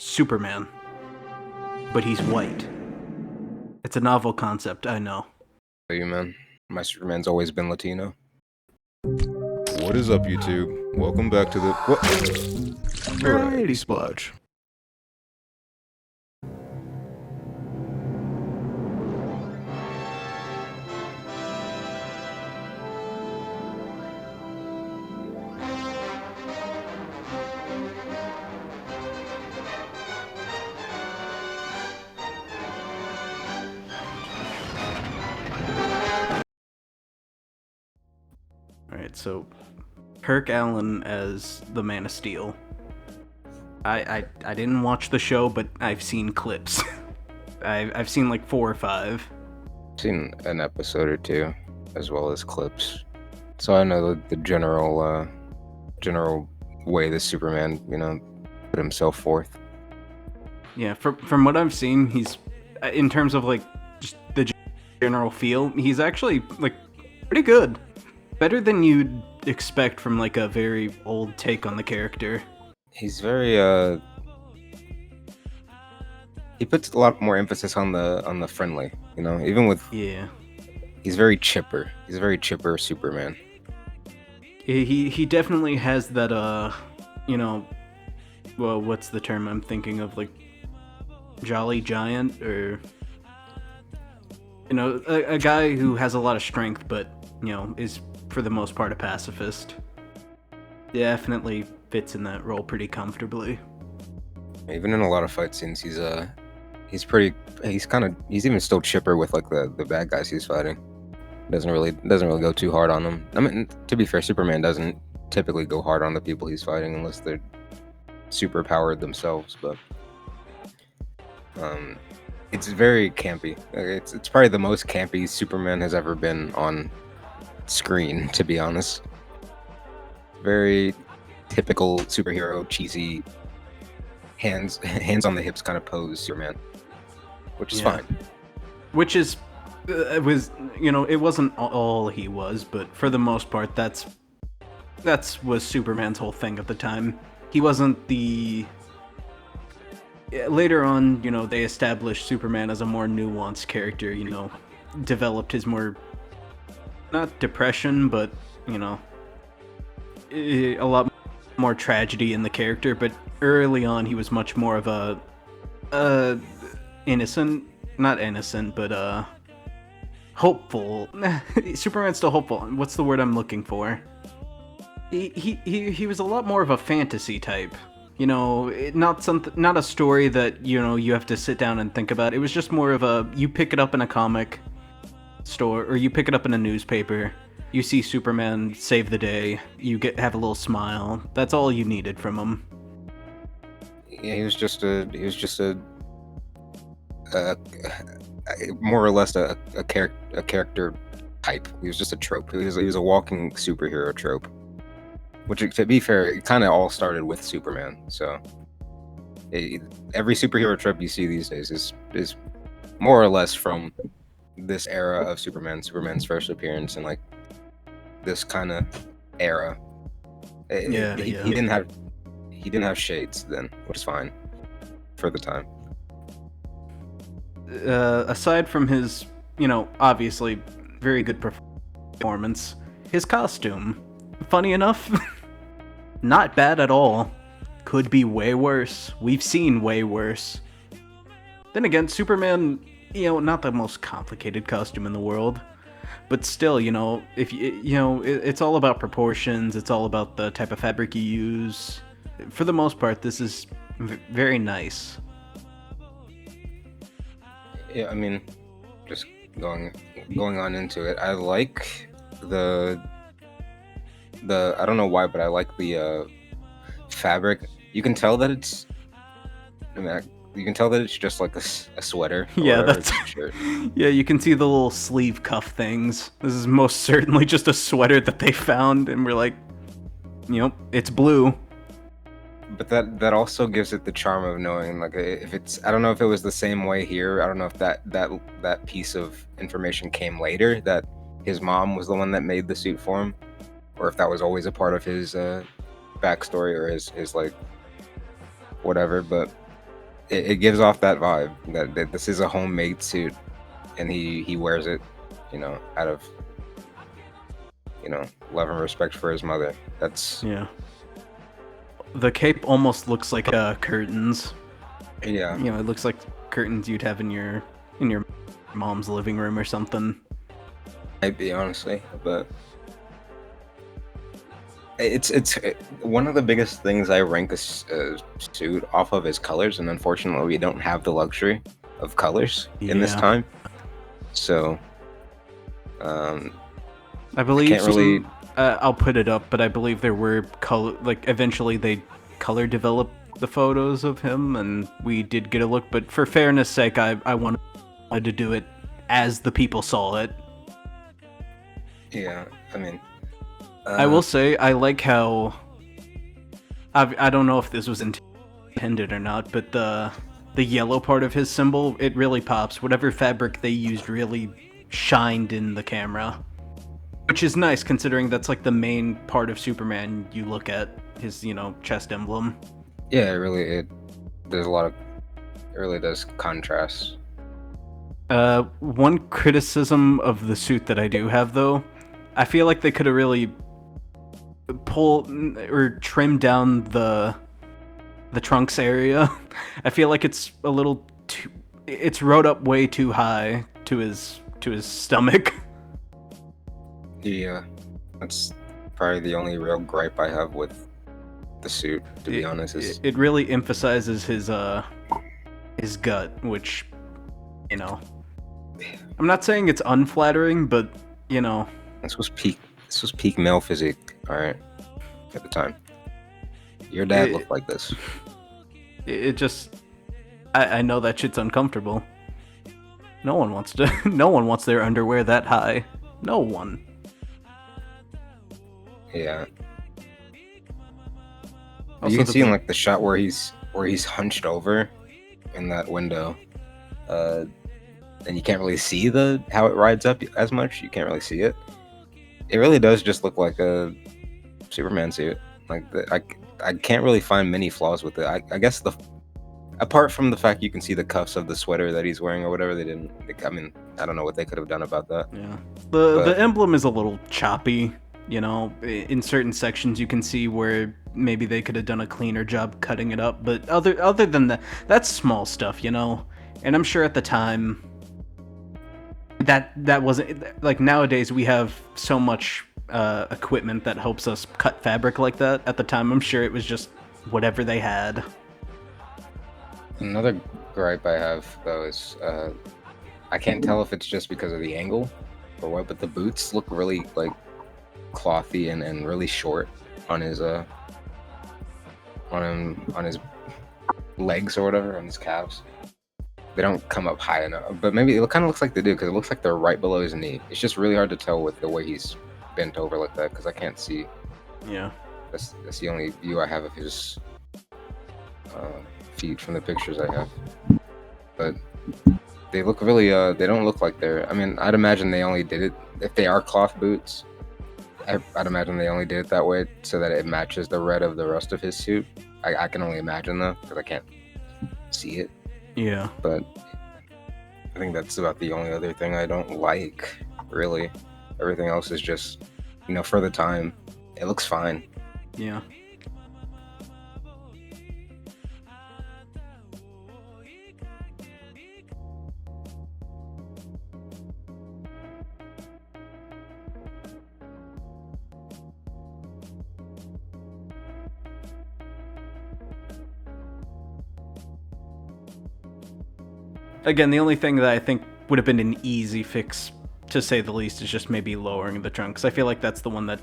Superman, but he's white. It's a novel concept, I know. Hey, man. My Superman's always been Latino. What is up, YouTube? Welcome back to the Variety Splotch. Alright, so Kirk Alyn as the Man of Steel. I didn't watch the show, but I've seen clips. I've seen like 4 or 5. I've seen an episode or two, as well as clips. So I know the general way the Superman, put himself forth. Yeah, from what I've seen, he's, in terms of like just the general feel, he's actually like pretty good. Better than you'd expect from like a very old take on the character. He's very he puts a lot more emphasis on the friendly, even with Yeah. He's very chipper. He's a very chipper Superman. He definitely has that well, what's the term I'm thinking of, like jolly giant, or a guy who has a lot of strength but is for the most part a pacifist. Definitely fits in that role pretty comfortably. Even in a lot of fight scenes, he's even still chipper with like the bad guys he's fighting. Doesn't really go too hard on them. I mean, to be fair, Superman doesn't typically go hard on the people he's fighting unless they're super powered themselves, but it's very campy. It's probably the most campy Superman has ever been on screen, to be honest. Very typical superhero, cheesy, hands on the hips kind of pose Superman, which is fine. Which is it wasn't all he was, but for the most part, that's was Superman's whole thing at the time. He wasn't the. Later on, they established Superman as a more nuanced character. Developed his more, not depression, but a lot more tragedy in the character. But early on, he was much more of a not innocent, but hopeful. Superman's still hopeful. What's the word I'm looking for? He was a lot more of a fantasy type. Not a story that you have to sit down and think about. It was just more of a, you pick it up in a comic store or you pick it up in a newspaper. You see Superman save the day. You have a little smile. That's all you needed from him. Yeah, he was just a more or less a character type. He was just a trope. He was a walking superhero trope. Which, to be fair, it kind of all started with Superman. So every superhero trope you see these days is more or less from this era of Superman's first appearance, and like this kind of era. He didn't have shades then, which is fine for the time. Aside from his, obviously very good performance, his costume, funny enough, not bad at all. Could be way worse. We've seen way worse. Then again, Superman, not the most complicated costume in the world, but still, if it's all about proportions. It's all about the type of fabric you use. For the most part, this is very nice. Yeah, I mean, just going on into it, I like the I don't know why, but I like the fabric. You can tell that it's just like a sweater. Yeah, that's shirt. Yeah, you can see the little sleeve cuff things. This is most certainly just a sweater that they found, and we're like, it's blue. But that also gives it the charm of knowing, like, if it's, I don't know if it was the same way here. I don't know if that piece of information came later, that his mom was the one that made the suit for him, or if that was always a part of his backstory or his like whatever. But it gives off that vibe that this is a homemade suit, and he wears it, out of love and respect for his mother. That's Yeah. The cape almost looks like curtains. yeah. It looks like curtains you'd have in your mom's living room or something. Might be, honestly, but it's one of the biggest things I rank a suit off of is colors, and unfortunately we don't have the luxury of colors in this Yeah. time. So I believe can't really- I'll put it up, but I believe there were color. Like eventually they color developed the photos of him, and we did get a look. But for fairness' sake, I wanted to do it as the people saw it. yeah, I mean, I will say I like how I don't know if this was intended or not, but the yellow part of his symbol, it really pops. Whatever fabric they used really shined in the camera, which is nice considering that's like the main part of Superman. You look at his chest emblem. yeah, it really there's a lot of it really does contrast. One criticism of the suit that I do have, though, I feel like they could have really pulled or trimmed down the trunks area. I feel like it's a little too. It's rode up way too high to his stomach. Yeah, that's probably the only real gripe I have with the suit, to be honest. Is It really emphasizes his gut, which I'm not saying it's unflattering, but this was peak male physique, all right, at the time. Your dad looked like this. it just I know that shit's uncomfortable. No one wants their underwear that high. No one. Yeah. Also, You can see in like the shot where he's hunched over in that window, and you can't really see how it rides up as much. You can't really see it. It really does just look like a Superman suit. Like I can't really find many flaws with it. I guess apart from the fact you can see the cuffs of the sweater that he's wearing or whatever, I mean, I don't know what they could have done about that. Yeah. The emblem is a little choppy. In certain sections you can see where maybe they could have done a cleaner job cutting it up, but other than that, that's small stuff, and I'm sure at the time that wasn't like nowadays we have so much equipment that helps us cut fabric like that. At the time, I'm sure it was just whatever they had. Another gripe I have though is I can't tell if it's just because of the angle or what, but the boots look really like clothy and really short on his on his legs or whatever, on his calves. They don't come up high enough, but maybe it kind of looks like they do because it looks like they're right below his knee. It's just really hard to tell with the way he's bent over like that because I can't see. Yeah. That's the only view I have of his feet from the pictures I have. But they look really they don't look like they're. I mean, I'd imagine they only did it if they are cloth boots. I'd imagine they only did it that way so that it matches the red of the rest of his suit. I can only imagine though because I can't see it. Yeah. But I think that's about the only other thing I don't like, really. Everything else is just, for the time, it looks fine. Yeah. Again, the only thing that I think would have been an easy fix, to say the least, is just maybe lowering the trunk, because I feel like that's the one that,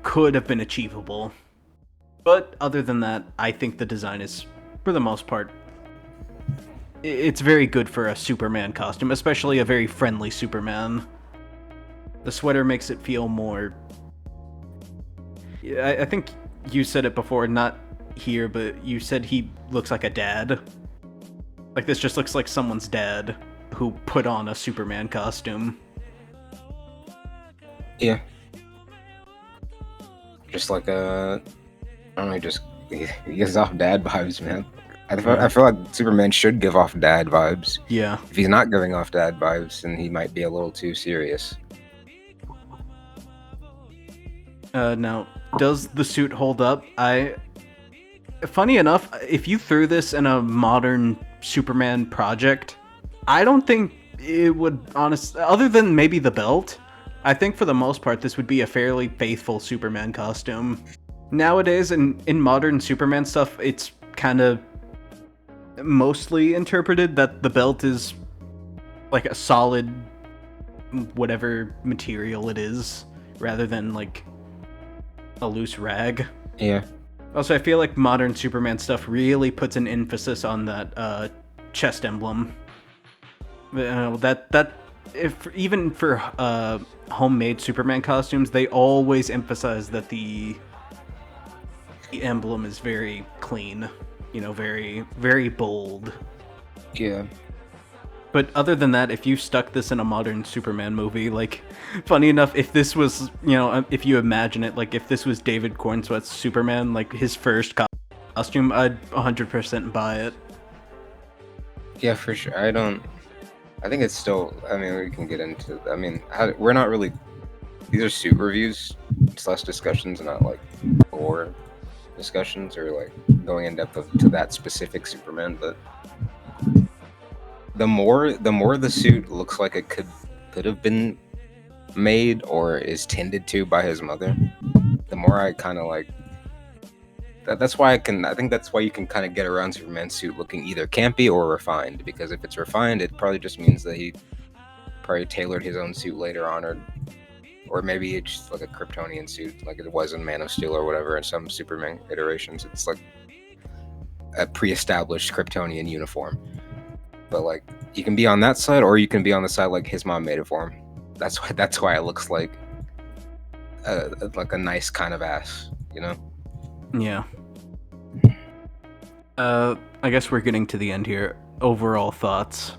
could have been achievable. But other than that, I think the design is, for the most part, it's very good for a Superman costume, especially a very friendly Superman. The sweater makes it feel more... I think you said it before, not here, but you said he looks like a dad. Like, this just looks like someone's dad who put on a Superman costume. Yeah. Just like I don't know, he gives off dad vibes, man. I feel like Superman should give off dad vibes. Yeah. If he's not giving off dad vibes, then he might be a little too serious. Now, does the suit hold up? Funny enough, if you threw this in a modern Superman project, I don't think it would, other than maybe the belt, I think for the most part this would be a fairly faithful Superman costume. Nowadays, in modern Superman stuff, it's kind of mostly interpreted that the belt is like a solid whatever material it is, rather than like a loose rag. Yeah. Also, I feel like modern Superman stuff really puts an emphasis on that chest emblem. Even for homemade Superman costumes, they always emphasize that the emblem is very clean, very, very bold. Yeah. But other than that, if you stuck this in a modern Superman movie, like, funny enough, if this was, if you imagine it, like, if this was David Cornsweet's Superman, like, his first costume, I'd 100% buy it. Yeah, for sure. I think it's still, I mean, we can get into, we're not really, these are suit reviews / discussions, not, like, lore discussions or, like, going in depth to that specific Superman, but the more the suit looks like it could have been made or is tended to by his mother, the more I kind of like that's why I think that's why you can kind of get around Superman's suit looking either campy or refined, because if it's refined, it probably just means that he probably tailored his own suit later on, or maybe it's just like a Kryptonian suit like it was in Man of Steel or whatever. In some Superman iterations, it's like a pre-established Kryptonian uniform. But like, you can be on that side, or you can be on the side like his mom made it for him. That's why it looks like a nice kind of ass, Yeah. I guess we're getting to the end here. Overall thoughts.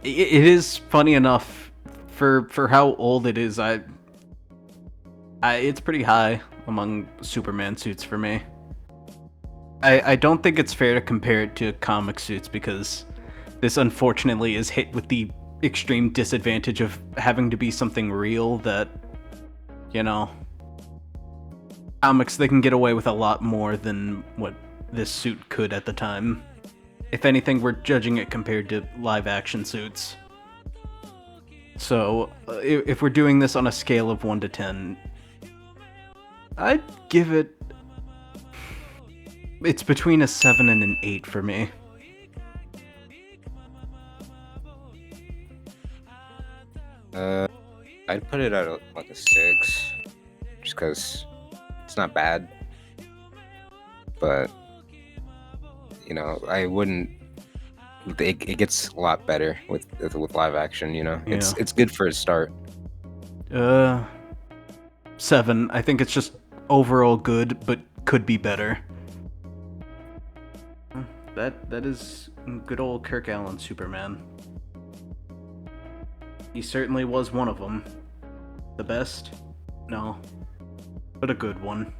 It is funny enough for how old it is. It's pretty high among Superman suits for me. I don't think it's fair to compare it to comic suits, because this unfortunately is hit with the extreme disadvantage of having to be something real that, comics, they can get away with a lot more than what this suit could at the time. If anything, we're judging it compared to live action suits. So, if we're doing this on a scale of 1 to 10, I'd give it... It's between a 7 and an 8 for me. I'd put it at like a 6, just because it's not bad. But, I wouldn't... It gets a lot better with live action, Yeah. It's good for a start. 7. I think it's just overall good, but could be better. That is good old Kirk Alyn Superman. He certainly was one of them. The best? No. But a good one.